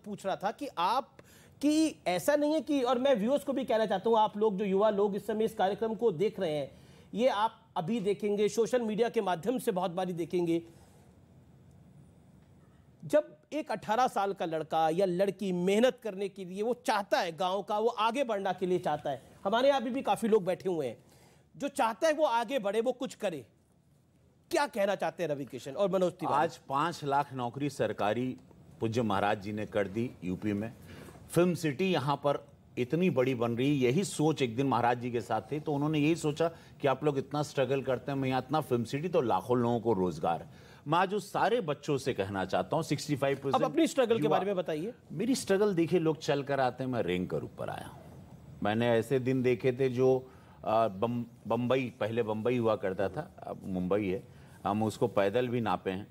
पूछ रहा था कि आप कि ऐसा नहीं है कि, और मैं व्यूअर्स को भी कहना चाहता हूं, आप लोग जो युवा लोग इस समय इस कार्यक्रम को देख रहे हैं, ये आप अभी देखेंगे, सोशल मीडिया के माध्यम से बहुत बारी देखेंगे, जब एक 18 साल का लड़का या लड़की मेहनत करने के लिए वो चाहता है, गांव का वो आगे बढ़ना के लिए चाहता है, हमारे यहाँ अभी भी काफी लोग बैठे हुए हैं जो चाहता है वो आगे बढ़े, वो कुछ करे, क्या कहना चाहते हैं रवि किशन और मनोज तिवारी? आज 5 लाख नौकरी सरकारी पूज्य महाराज जी ने कर दी यूपी में। फिल्म सिटी यहाँ पर इतनी बड़ी बन रही, यही सोच एक दिन महाराज जी के साथ थी, तो उन्होंने यही सोचा कि आप लोग इतना स्ट्रगल करते हैं, मैं यहाँ इतना फिल्म सिटी, तो लाखों लोगों को रोजगार। मैं आज उस सारे बच्चों से कहना चाहता हूँ 65%। अब अपनी स्ट्रगल के बारे में बताइए। मेरी स्ट्रगल देखिए, लोग चल कर आते हैं, मैं रेंग कर ऊपर आया हूँ। मैंने ऐसे दिन देखे थे जो बम्बई, पहले बम्बई हुआ करता था, अब मुंबई है, हम उसको पैदल भी नापे हैं,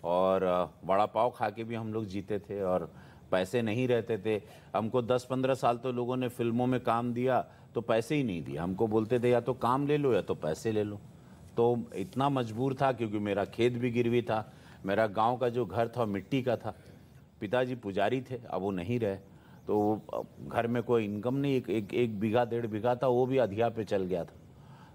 और वड़ा पाव खा के भी हम लोग जीते थे, और पैसे नहीं रहते थे। हमको 10-15 साल तो लोगों ने फिल्मों में काम दिया तो पैसे ही नहीं दिए, हमको बोलते थे या तो काम ले लो या तो पैसे ले लो। तो इतना मजबूर था, क्योंकि मेरा खेत भी गिरवी था, मेरा गांव का जो घर था मिट्टी का था, पिताजी पुजारी थे, अब वो नहीं रहे, तो घर में कोई इनकम नहीं, एक बीघा 1.5 बीघा था, वो भी अधिया पे चल गया था।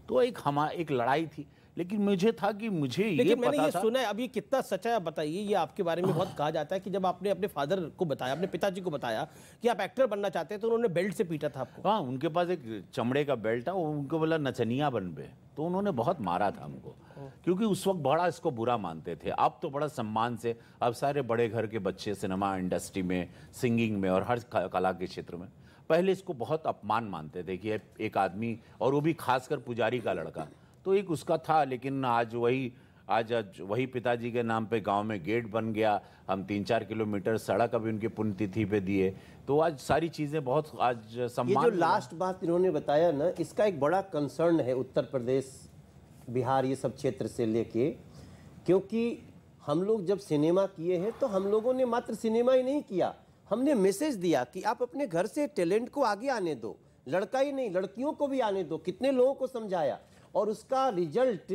तो एक लड़ाई थी, लेकिन मुझे था कि मुझे ये पता मैंने ये था। सुना है, अब ये कितना सच है आप बताइए। ये आपके बारे में बहुत कहा जाता है कि जब आपने अपने फादर को बताया, अपने पिताजी को बताया कि आप एक्टर बनना चाहते हैं, तो उन्होंने बेल्ट से पीटा था आपको। हाँ, उनके पास एक चमड़े का बेल्ट था, उनको बोला नचनिया बन बे, तो उन्होंने बहुत मारा था हमको, क्योंकि उस वक्त बड़ा इसको बुरा मानते थे। अब तो बड़ा सम्मान से, अब सारे बड़े घर के बच्चे सिनेमा इंडस्ट्री में, सिंगिंग में और हर कला के क्षेत्र में, पहले इसको बहुत अपमान मानते थे कि एक आदमी, और वो भी खासकर पुजारी का लड़का, तो एक उसका था। लेकिन आज वही पिताजी के नाम पे गांव में गेट बन गया, हम 3-4 किलोमीटर सड़क अभी उनकी पुण्यतिथि पे दिए, तो आज सारी चीजें बहुत आज सम्मान। ये जो लास्ट बात इन्होंने बताया ना, इसका एक बड़ा कंसर्न है उत्तर प्रदेश, बिहार, ये सब क्षेत्र से लेके, क्योंकि हम लोग जब सिनेमा किए हैं तो हम लोगों ने मात्र सिनेमा ही नहीं किया, हमने मैसेज दिया कि आप अपने घर से टैलेंट को आगे आने दो, लड़का ही नहीं लड़कियों को भी आने दो। कितने लोगों को समझाया, और उसका रिजल्ट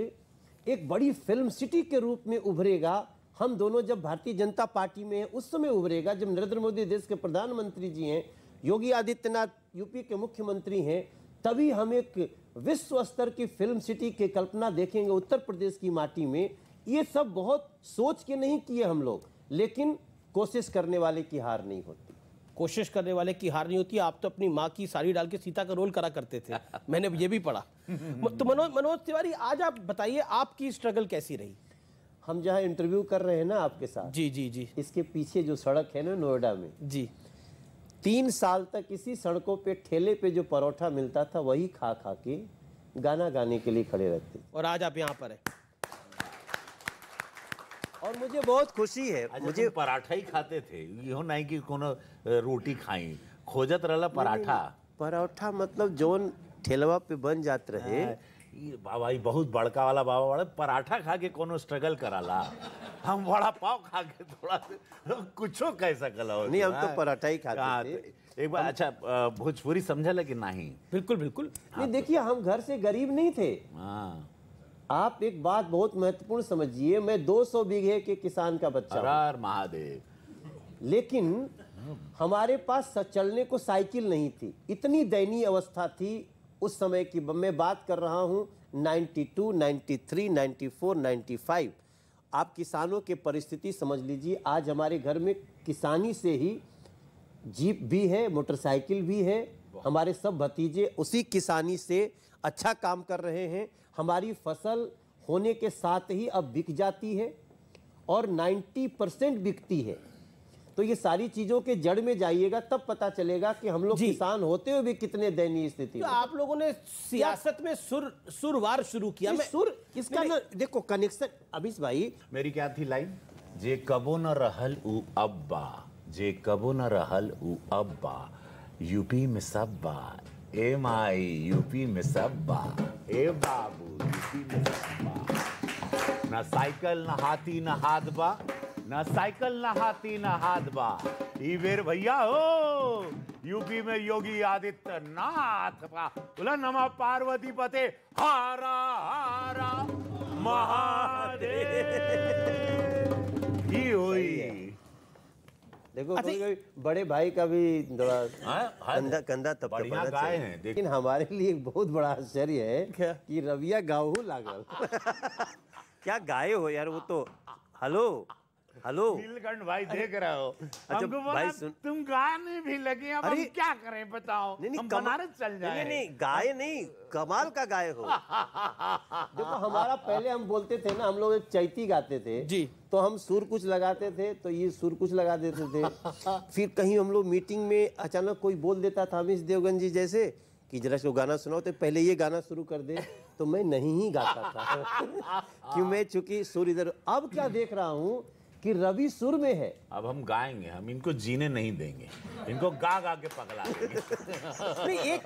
एक बड़ी फिल्म सिटी के रूप में उभरेगा। हम दोनों जब भारतीय जनता पार्टी में हैं उस समय उभरेगा, जब नरेंद्र मोदी देश के प्रधानमंत्री जी हैं, योगी आदित्यनाथ यूपी के मुख्यमंत्री हैं, तभी हम एक विश्व स्तर की फिल्म सिटी की कल्पना देखेंगे उत्तर प्रदेश की माटी में। ये सब बहुत सोच के नहीं किए हम लोग, लेकिन कोशिश करने वाले की हार नहीं होती। कोशिश करने वाले की हार नहीं होती। आप तो अपनी माँ की साड़ी डाल के सीता का रोल करा करते थे, मैंने ये भी पढ़ा। तो मनोज तिवारी, आज आप बताइए आपकी स्ट्रगल कैसी रही? हम जहाँ इंटरव्यू कर रहे हैं ना आपके साथ, जी जी जी, इसके पीछे जो सड़क है ना नोएडा में जी, 3 साल तक इसी सड़कों पे ठेले पे जो परोठा मिलता था वही खा खा के गाना गाने के लिए खड़े रहते, और आज आप यहाँ पर हैं। और मुझे बहुत खुशी है। मुझे पराठा ही खाते थे, यो नहीं कि कोनो रोटी खाई, खोजत रहला पराठा। परोठा मतलब जोन ठेलवा पे बन जात रहे, बाबा ही बहुत बड़का वाला बाबा बड़ा पराठा खा के कोनो स्ट्रगल कराला, हम बड़ा पाव खा के थोड़ा कुछो कह सकला। नहीं, हम तो पराठा ही खाते थे। एक बार अच्छा, भोजपुरी समझल कि नहीं? बिल्कुल बिल्कुल। नहीं, देखिए हम घर से गरीब नहीं थे। हाँ, आप एक बात बहुत महत्वपूर्ण समझिए, मैं 200 बीघे के किसान का बच्चा हूं, हर महादेव, लेकिन हमारे पास चलने को साइकिल नहीं थी। इतनी दयनीय अवस्था थी उस समय की। मैं बात कर रहा हूं 92, 93, 94, 95। आप किसानों की परिस्थिति समझ लीजिए। आज हमारे घर में किसानी से ही जीप भी है, मोटरसाइकिल भी है, हमारे सब भतीजे उसी किसानी से अच्छा काम कर रहे हैं। हमारी फसल होने के साथ ही अब बिक जाती है, और 90% बिकती है। तो ये सारी चीजों के जड़ में जाइएगा तब पता चलेगा कि हम लोग किसान होते हुए भी कितने दयनीय स्थिति तो आप लोगों ने सियासत में सुरवार शुरू किया। मैं सुर इसका ना देखो कनेक्शन। अभी भाई मेरी क्या थी लाइन? जे कबो न रहल उ अब्बा, जे कबो न रहल उ अब्बा, यूपी में सब बा, ए माई यूपी में सब बा, ए बाबू यूपी में सब बा, ना साइकिल ना हाथी ना हाथ बा, ना साइकिल ना हाथी ना हाथ बा, ई बेर भैया हो यूपी में योगी आदित्यनाथ बा, बोला नमा पार्वती पते हारा हारा महादेव। ही हुई देखो अच्छा, कभी-कभी बड़े भाई का भी थोड़ा कंधा कंधा तब बढ़िया गाय हैं, देख। लेकिन हमारे लिए एक बहुत बड़ा आश्चर्य है क्या? कि रविया गाऊ लागल क्या गाये हो यार, वो तो हेलो हेलो। नीलकंठ भाई देख रहे हो, अच्छा, हमको बोला भाई सुन, तुम गाने भी लगे, अब हम अरे, क्या करें बताओ, नहीं हम कमा- बनारस चल जाए। नहीं नहीं गाय नहीं, कमाल का गाय हो। देखो हमारा पहले हम बोलते थे ना, हम लोग एक चैती गाते थे जी। तो हम सुर कुछ लगाते थे, तो ये सुर कुछ लगा देते थे। फिर कहीं हम लोग मीटिंग में अचानक कोई बोल देता था, अमीश देवगन जी जैसे कि जरा इसको गाना सुनाओ, तो पहले ये गाना शुरू कर दे, तो मैं नहीं ही गाता था क्यों, मैं चूंकि सुर इधर। अब क्या देख रहा हूँ कि रवि सुर में है। अब हम गाएंगे, हम इनको जीने नहीं देंगे, इनको गा गा के पगला देंगे। नहीं, एक